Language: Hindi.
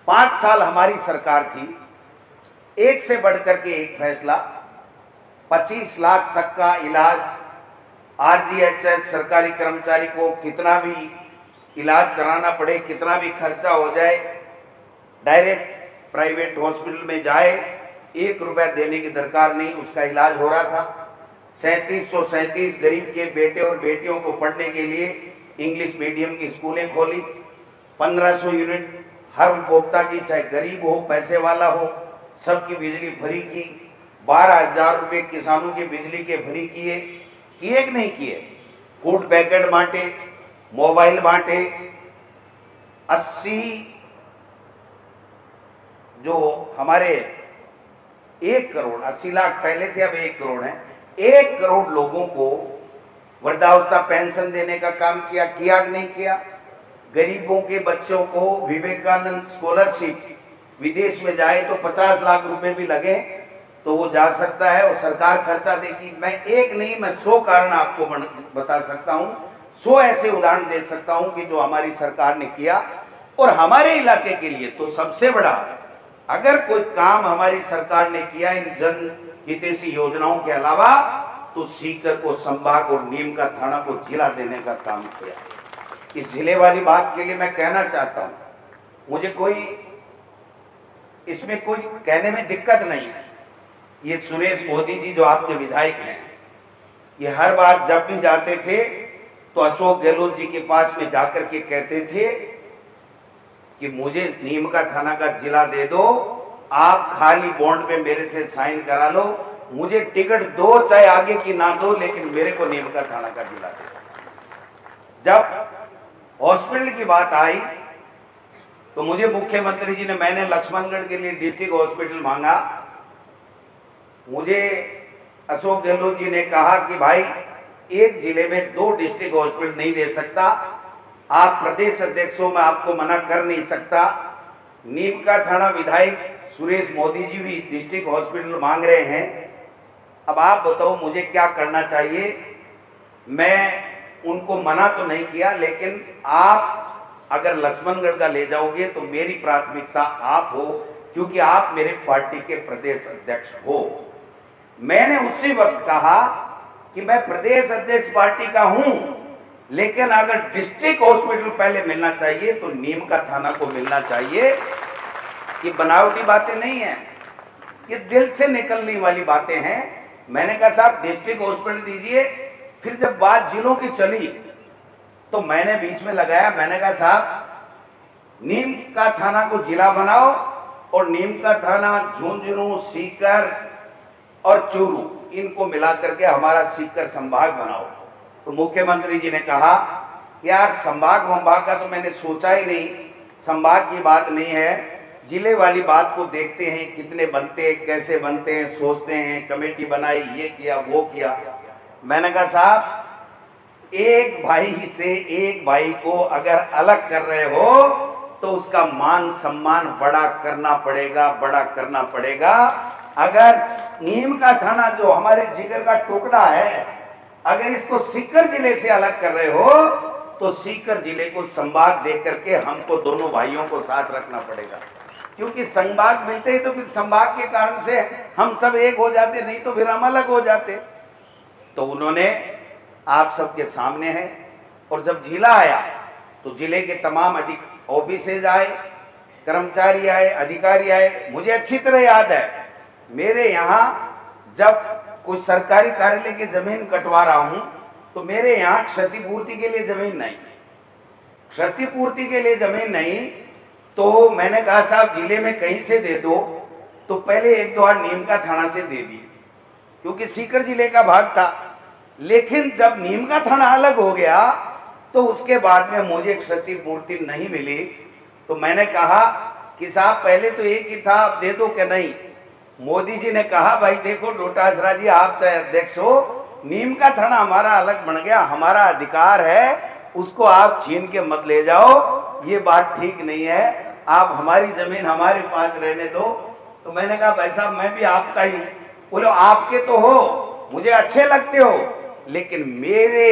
5 साल हमारी सरकार थी, एक से बढ़कर के एक फैसला, 25 लाख तक का इलाज, आरजीएचएस सरकारी कर्मचारी को कितना भी इलाज कराना पड़े, कितना भी खर्चा हो जाए, डायरेक्ट प्राइवेट हॉस्पिटल में जाए, 1 रुपया देने की दरकार नहीं, उसका इलाज हो रहा था। 3737 गरीब के बेटे और बेटियों को पढ़ने के लिए इंग्लिश मीडियम की स्कूलें खोली। 1500 यूनिट हर उपभोक्ता की, चाहे गरीब हो पैसे वाला हो, सबकी बिजली फ्री की। 12,000 रुपये किसानों के बिजली के फ्री किए कि नहीं किए। फूड पैकेट बांटे, मोबाइल बांटे। 80 जो हमारे 1 करोड़ 80 लाख पहले थे, अब 1 करोड़ है, 1 करोड़ लोगों को वृद्धावस्था पेंशन देने का काम किया कि नहीं किया। गरीबों के बच्चों को विवेकानंद स्कॉलरशिप, विदेश में जाए तो 50 लाख रुपए भी लगे तो वो जा सकता है और सरकार खर्चा देगी। मैं एक नहीं, मैं 100 कारण आपको बता सकता हूं, 100 ऐसे उदाहरण दे सकता हूं कि जो हमारी सरकार ने किया। और हमारे इलाके के लिए तो सबसे बड़ा, अगर कोई काम हमारी सरकार ने किया इन जन हितैषी योजनाओं के अलावा, तो सीकर को संभाग और नीम का थाना को जिला देने का काम किया। इस जिले वाली बात के लिए मैं कहना चाहता हूं, मुझे कोई इसमें कोई कहने में दिक्कत नहीं है। ये सुरेश मोदी जी जो आपके विधायक हैं, ये हर बार जब भी जाते थे तो अशोक गहलोत जी के पास में जाकर के कहते थे कि मुझे नीम का थाना का जिला दे दो, आप खाली बॉन्ड पे मेरे से साइन करा लो, मुझे टिकट दो चाहे आगे की ना दो, लेकिन मेरे को नीम का थाना का जिला दो। जब हॉस्पिटल की बात आई तो मुझे मुख्यमंत्री जी ने, मैंने लक्ष्मणगढ़ के लिए डिस्ट्रिक्ट हॉस्पिटल मांगा। मुझे अशोक गहलोत जी ने कहा कि भाई एक जिले में 2 डिस्ट्रिक्ट हॉस्पिटल नहीं दे सकता, आप प्रदेश अध्यक्ष हो, मैं आपको मना कर नहीं सकता। नीम का थाना विधायक सुरेश मोदी जी भी डिस्ट्रिक्ट हॉस्पिटल मांग रहे हैं। अब आप बताओ मुझे क्या करना चाहिए। मैं उनको मना तो नहीं किया, लेकिन आप अगर लक्ष्मणगढ़ का ले जाओगे तो मेरी प्राथमिकता आप हो, क्योंकि आप मेरे पार्टी के प्रदेश अध्यक्ष हो। मैंने उसी वक्त कहा कि मैं प्रदेश अध्यक्ष पार्टी का हूं, लेकिन अगर डिस्ट्रिक्ट हॉस्पिटल पहले मिलना चाहिए तो नीम का थाना को मिलना चाहिए। ये बनावटी बातें नहीं है, ये दिल से निकलने वाली बातें हैं। मैंने कहा साहब डिस्ट्रिक्ट हॉस्पिटल दीजिए। फिर जब बात जिलों की चली तो मैंने बीच में लगाया, मैंने कहा साहब नीम का थाना को जिला बनाओ और नीम का थाना झुंझुनू, सीकर और चूरू, इनको मिला करके हमारा सीकर संभाग बनाओ। तो मुख्यमंत्री जी ने कहा यार संभाग का तो मैंने सोचा ही नहीं, संभाग की बात नहीं है, जिले वाली बात को देखते हैं, कितने बनते हैं, कैसे बनते हैं, सोचते हैं, कमेटी बनाई, ये किया वो किया। मैंने कहा साहब एक भाई से एक भाई को अगर अलग कर रहे हो तो उसका मान सम्मान बड़ा करना पड़ेगा। अगर नीम का थाना जो हमारे जिगर का टुकड़ा है, अगर इसको सीकर जिले से अलग कर रहे हो तो सीकर जिले को संभाग दे करके हमको दोनों भाइयों को साथ रखना पड़ेगा, क्योंकि संभाग मिलते ही तो फिर संभाग के कारण से हम सब एक हो जाते, नहीं तो फिर हम अलग हो जाते। तो उन्होंने आप सबके सामने है। और जब जिला आया तो जिले के तमाम ऑफिसेज आए, कर्मचारी आए, अधिकारी आए। मुझे अच्छी तरह याद है, मेरे यहाँ जब कोई सरकारी कार्यालय की जमीन कटवा रहा हूं तो मेरे यहाँ क्षतिपूर्ति के लिए जमीन नहीं, तो मैंने कहा साहब जिले में कहीं से दे दो। तो पहले 1-2 बार नीम का थाना से दे दी, क्योंकि सीकर जिले का भाग था। लेकिन जब नीम का थाना अलग हो गया तो उसके बाद में मुझे क्षतिपूर्ति नहीं मिली। तो मैंने कहा कि साहब पहले तो एक ही था, अब दे दो क्या नहीं। मोदी जी ने कहा भाई देखो डोटासरा जी, आप चाहे अध्यक्ष हो, नीम का थाना हमारा अलग बन गया, हमारा अधिकार है, उसको आप छीन के मत ले जाओ, ये बात ठीक नहीं है, आप हमारी जमीन हमारे पास रहने दो। तो मैंने कहा भाई साहब मैं भी आपका ही हूं। बोलो आपके तो हो, मुझे अच्छे लगते हो, लेकिन मेरे